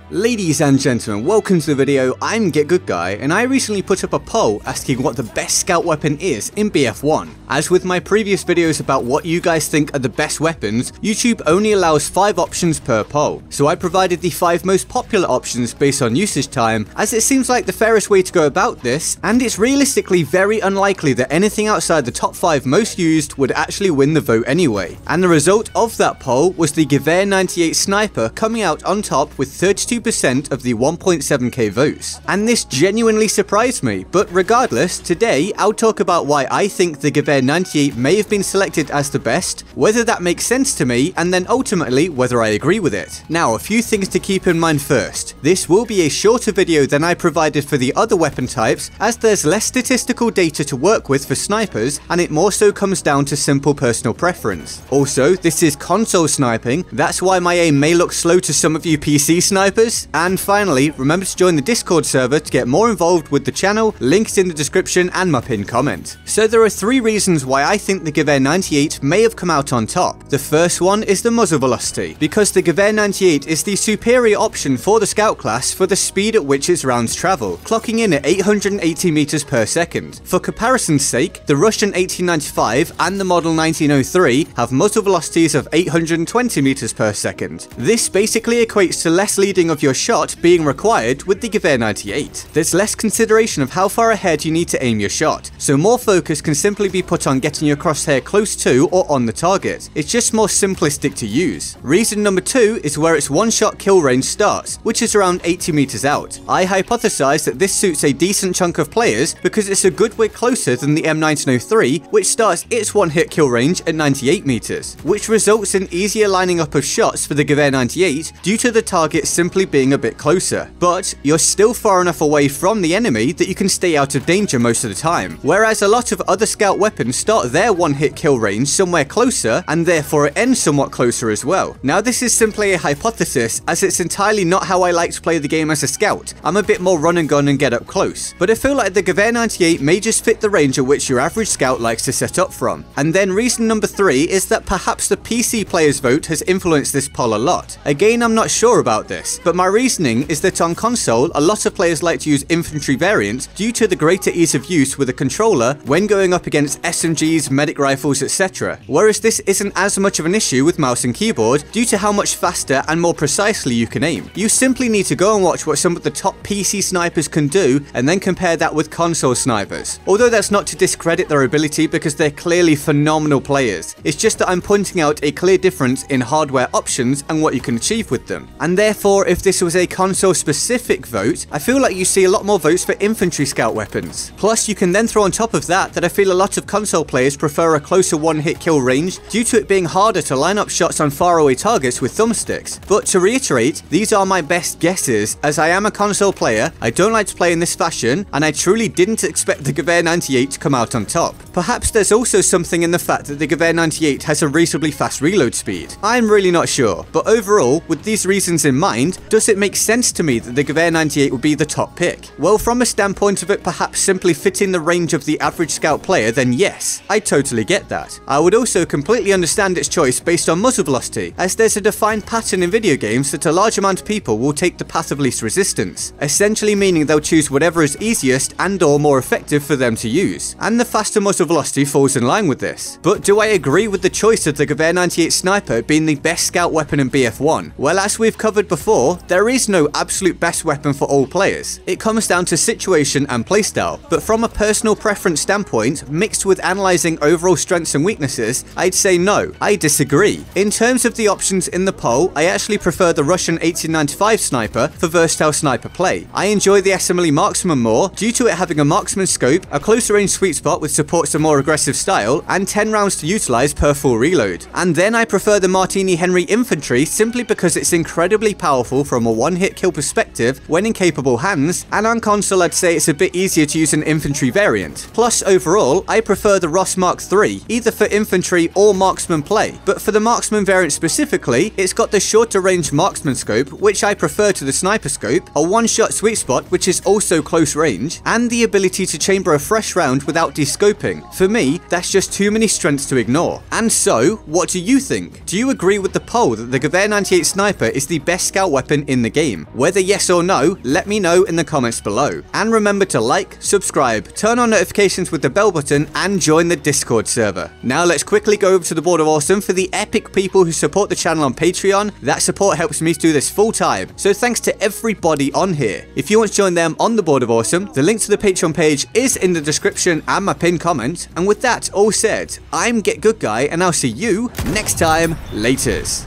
Ladies and gentlemen, welcome to the video. I'm Get Good Guy, and I recently put up a poll asking what the best scout weapon is in BF1. As with my previous videos about what you guys think are the best weapons, YouTube only allows 5 options per poll, so I provided the 5 most popular options based on usage time, as it seems like the fairest way to go about this, and it's realistically very unlikely that anything outside the top 5 most used would actually win the vote anyway. And the result of that poll was the Gewehr 98 sniper coming out on top with 32% of the 1.7k votes. And this genuinely surprised me, but regardless, today I'll talk about why I think the Gewehr 98 may have been selected as the best, whether that makes sense to me, and then ultimately whether I agree with it. Now, a few things to keep in mind first. This will be a shorter video than I provided for the other weapon types, as there's less statistical data to work with for snipers, and it more so comes down to simple personal preference. Also, this is console sniping, that's why my aim may look slow to some of you PC snipers. And finally, remember to join the Discord server to get more involved with the channel, links in the description and my pinned comment. So there are 3 reasons why I think the Gewehr 98 may have come out on top. The first one is the muzzle velocity, because the Gewehr 98 is the superior option for the scout class for the speed at which its rounds travel, clocking in at 880 meters per second. For comparison's sake, the Russian 1895 and the model 1903 have muzzle velocities of 820 meters per second. This basically equates to less leading of your shot being required with the Gewehr 98. There's less consideration of how far ahead you need to aim your shot, so more focus can simply be put on getting your crosshair close to or on the target. It's just more simplistic to use. Reason number 2 is where its one-shot kill range starts, which is around 80 meters out. I hypothesize that this suits a decent chunk of players because it's a good way closer than the M1903, which starts its one-hit kill range at 98 meters, which results in easier lining up of shots for the Gewehr 98 due to the target simply being a bit closer. But you're still far enough away from the enemy that you can stay out of danger most of the time, whereas a lot of other scout weapons start their one-hit kill range somewhere closer and therefore it ends somewhat closer as well. Now, this is simply a hypothesis, as it's entirely not how I like to play the game as a scout. I'm a bit more run and gun and get up close, but I feel like the Gewehr 98 may just fit the range at which your average scout likes to set up from. And then reason number 3 is that perhaps the PC players vote has influenced this poll a lot. Again, I'm not sure about this, but my reasoning is that on console, a lot of players like to use infantry variant due to the greater ease of use with a controller when going up against SMGs, medic rifles, etc. Whereas this isn't as much of an issue with mouse and keyboard due to how much faster and more precisely you can aim. You simply need to go and watch what some of the top PC snipers can do and then compare that with console snipers. Although that's not to discredit their ability because they're clearly phenomenal players. It's just that I'm pointing out a clear difference in hardware options and what you can achieve with them. And therefore, if this was a console specific vote, I feel like you see a lot more votes for infantry scout weapons. Plus, you can then throw on top of that I feel a lot of console players prefer a closer one-hit kill range due to it being harder to line up shots on faraway targets with thumbsticks. But to reiterate, these are my best guesses, as I am a console player, I don't like to play in this fashion, and I truly didn't expect the Gewehr 98 to come out on top. Perhaps there's also something in the fact that the Gewehr 98 has a reasonably fast reload speed. I'm really not sure, but overall, with these reasons in mind, does it make sense to me that the Gewehr 98 would be the top pick? Well, from a standpoint of it perhaps simply fitting the range of the average scout player, then yes, I totally get that. I would also completely understand its choice based on muzzle velocity, as there's a defined pattern in video games that a large amount of people will take the path of least resistance, essentially meaning they'll choose whatever is easiest and or more effective for them to use, and the faster muzzle velocity falls in line with this. But do I agree with the choice of the Gewehr 98 sniper being the best scout weapon in BF1? Well, as we've covered before, there is no absolute best weapon for all players. It comes down to situation and playstyle, but from a personal preference standpoint, mixed with analysing overall strengths and weaknesses, I'd say no, I disagree. In terms of the options in the poll, I actually prefer the Russian 1895 sniper for versatile sniper play. I enjoy the SMLE marksman more due to it having a marksman scope, a closer range sweet spot which supports a more aggressive style, and 10 rounds to utilise per full reload. And then I prefer the Martini Henry infantry simply because it's incredibly powerful from a one-hit kill perspective when in capable hands, and on console I'd say it's a bit easier to use an infantry variant. Plus, overall, I prefer the Ross Mark III, either for infantry or marksman play, but for the marksman variant specifically, it's got the shorter range marksman scope, which I prefer to the sniper scope, a one-shot sweet spot which is also close range, and the ability to chamber a fresh round without descoping. For me, that's just too many strengths to ignore. And so, what do you think? Do you agree with the poll that the Gewehr 98 sniper is the best scout weapon weapon in the game? Whether yes or no, let me know in the comments below. And remember to like, subscribe, turn on notifications with the bell button, and join the Discord server. Now let's quickly go over to the Board of Awesome for the epic people who support the channel on Patreon. That support helps me do this full time, so thanks to everybody on here. If you want to join them on the Board of Awesome, the link to the Patreon page is in the description and my pinned comment. And with that all said, I'm Get Good Guy, and I'll see you next time. Laters.